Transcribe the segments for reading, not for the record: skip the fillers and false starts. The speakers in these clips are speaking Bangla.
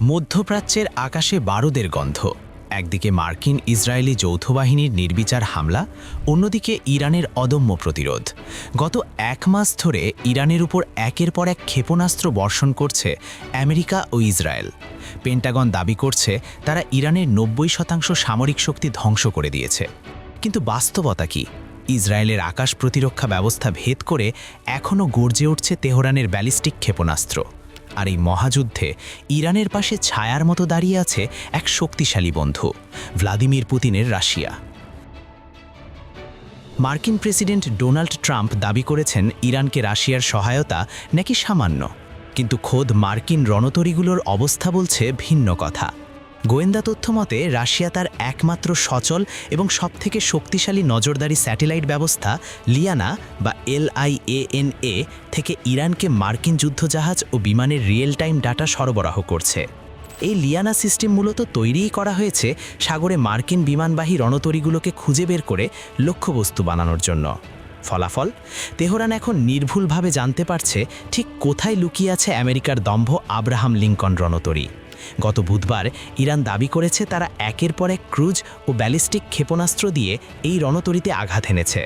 মধ্যপ্রাচ্যের আকাশে বারুদের গন্ধ। একদিকে মার্কিন ইসরায়েলি যৌথ বাহিনীর নির্বিচার হামলা, অন্যদিকে ইরানের অদম্য প্রতিরোধ। গত এক মাস ধরে ইরানের উপর একের পর এক ক্ষেপণাস্ত্র বর্ষণ করছে আমেরিকা ও ইসরায়েল। পেন্টাগন দাবি করছে তারা ইরানের 90% সামরিক শক্তি ধ্বংস করে দিয়েছে। কিন্তু বাস্তবতা কি? ইসরায়েলের আকাশ প্রতিরক্ষা ব্যবস্থা ভেদ করে এখনও গর্জে উঠছে তেহরানের ব্যালিস্টিক ক্ষেপণাস্ত্র। আর এই মহাযুদ্ধে ইরানের পাশে ছায়ার মতো দাঁড়িয়ে আছে এক শক্তিশালী বন্ধু, ভ্লাদিমির পুতিনের রাশিয়া। মার্কিন প্রেসিডেন্ট ডোনাল্ড ট্রাম্প দাবি করেছেন ইরানকে রাশিয়ার সহায়তা নাকি সামান্য, কিন্তু খোদ মার্কিন রণতরীগুলোর অবস্থা বলছে ভিন্ন কথা। গোয়েন্দা তথ্য মতে রাশিয়া তার একমাত্র সচল এবং সবথেকে শক্তিশালী নজরদারি স্যাটেলাইট ব্যবস্থা লিয়ানা বা LIANA থেকে ইরানকে মার্কিন যুদ্ধজাহাজ ও বিমানের রিয়েল টাইম ডাটা সরবরাহ করছে। এই লিয়ানা সিস্টেম মূলত তৈরিই করা হয়েছে সাগরে মার্কিন বিমানবাহী রণতরীগুলোকে খুঁজে বের করে লক্ষ্যবস্তু বানানোর জন্য। ফলাফল, তেহরান এখন নির্ভুলভাবে জানতে পারছে ঠিক কোথায় লুকিয়ে আছে আমেরিকার দম্ভ আব্রাহাম লিঙ্কন রণতরী। গত বুধবার ইরান দাবি করেছে তারা একের পর এক ক্রুজ ও ব্যালিস্টিক ক্ষেপণাস্ত্র দিয়ে এই রণতরীতে আঘাত এনেছে।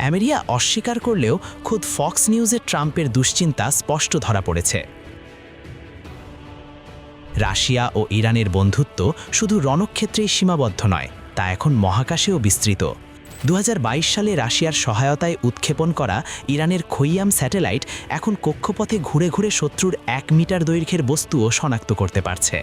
আমেরিকা অস্বীকার করলেও খোদ ফক্স নিউজে ট্রাম্পের দুশ্চিন্তা স্পষ্ট ধরা পড়েছে। রাশিয়া ও ইরানের বন্ধুত্ব শুধু রণক্ষেত্রেই সীমাবদ্ধ নয়, তা এখন মহাকাশেও বিস্তৃত। 2022 সালে রাশিয়ার সহায়তায় উৎক্ষেপণ করা ইরানের খৈয়াম স্যাটেলাইট এখন কক্ষপথে ঘুরে ঘুরে শত্রুর 1 মিটার দৈর্ঘ্যের বস্তুও শনাক্ত করতে পারছে।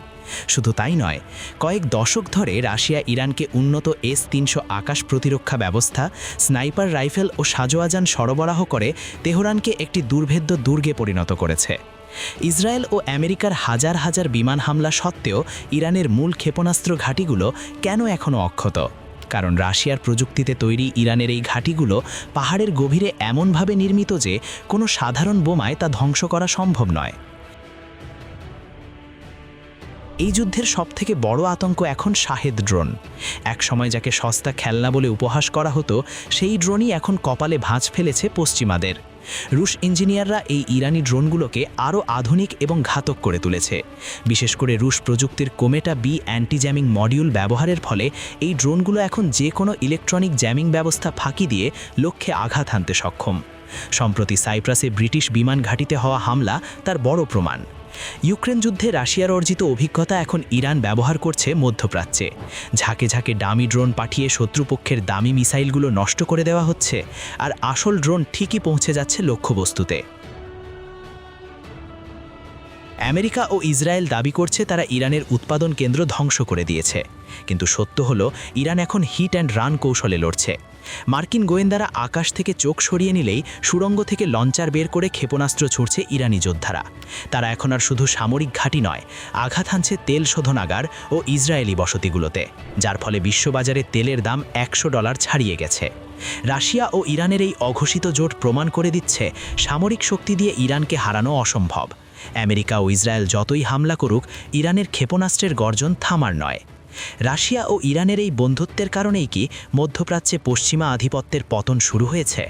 শুধু তাই নয়, কয়েক দশক ধরে রাশিয়া ইরানকে উন্নত S-300 আকাশ প্রতিরক্ষা ব্যবস্থা, স্নাইপার রাইফেল ও সাজোয়াজান সরবরাহ করে তেহরানকে একটি দুর্ভেদ্য দুর্গে পরিণত করেছে। ইসরায়েল ও আমেরিকার হাজার হাজার বিমান হামলা সত্ত্বেও ইরানের মূল ক্ষেপণাস্ত্র ঘাঁটিগুলো কেন এখনও অক্ষত? কারণ রাশিয়ার প্রযুক্তিতে তৈরি ইরানের এই ঘাঁটিগুলো পাহাড়ের গভীরে এমনভাবে নির্মিত যে কোনো সাধারণ বোমায় তা ধ্বংস করা সম্ভব নয়। এই যুদ্ধের সবথেকে বড় আতঙ্ক এখন শাহেদ ড্রোন। এক সময় যাকে সস্তা খেলনা বলে উপহাস করা হতো, সেই ড্রোনই এখন কপালে ভাঁজ ফেলেছে পশ্চিমাদের। রুশ ইঞ্জিনিয়াররা এই ইরানি ড্রোনগুলোকে আরও আধুনিক এবং ঘাতক করে তুলেছে। বিশেষ করে রুশ প্রযুক্তির কোমেটা বি অ্যান্টি জ্যামিং মডিউল ব্যবহারের ফলে এই ড্রোনগুলো এখন যে কোনো ইলেকট্রনিক জ্যামিং ব্যবস্থা ফাঁকি দিয়ে লক্ষ্যে আঘাত হানতে সক্ষম। সম্প্রতি সাইপ্রাসে ব্রিটিশ বিমান ঘাঁটিতে হওয়া হামলা তার বড় প্রমাণ। ইউক্রেন যুদ্ধে রাশিয়ার অর্জিত অভিজ্ঞতা এখন ইরান ব্যবহার করছে মধ্যপ্রাচ্যে। ঝাঁকে ঝাঁকে দামি ড্রোন পাঠিয়ে শত্রুপক্ষের দামি মিসাইলগুলো নষ্ট করে দেওয়া হচ্ছে, আর আসল ড্রোন ঠিকই পৌঁছে যাচ্ছে লক্ষ্যবস্তুতে। আমেরিকা ও ইসরায়েল দাবি করছে তারা ইরানের উৎপাদন কেন্দ্র ধ্বংস করে দিয়েছে, কিন্তু সত্য হলো ইরান এখন হিট অ্যান্ড রান কৌশলে লড়ছে। মার্কিন গোয়েন্দারা আকাশ থেকে চোখ সরিয়ে নিলেই সুড়ঙ্গ থেকে লঞ্চার বের করে ক্ষেপণাস্ত্র ছুড়ছে ইরানি যোদ্ধারা। তারা এখন আর শুধু সামরিক ঘাঁটি নয়, আঘাত হানছে তেল শোধনাগার ও ইসরায়েলি বসতিগুলোতে, যার ফলে বিশ্ববাজারে তেলের দাম $100 ছাড়িয়ে গেছে। রাশিয়া ও ইরানের এই অঘোষিত জোট প্রমাণ করে দিচ্ছে সামরিক শক্তি দিয়ে ইরানকে হারানো অসম্ভব। আমেরিকা ও ইসরায়েল যতই হামলা করুক, ইরানের ক্ষেপণাস্ত্রের গর্জন থামার নয়। রাশিয়া ও ইরানের এই বন্ধুত্বের কারণেই কি মধ্যপ্রাচ্যে পশ্চিমা আধিপত্যের পতন শুরু হয়েছে?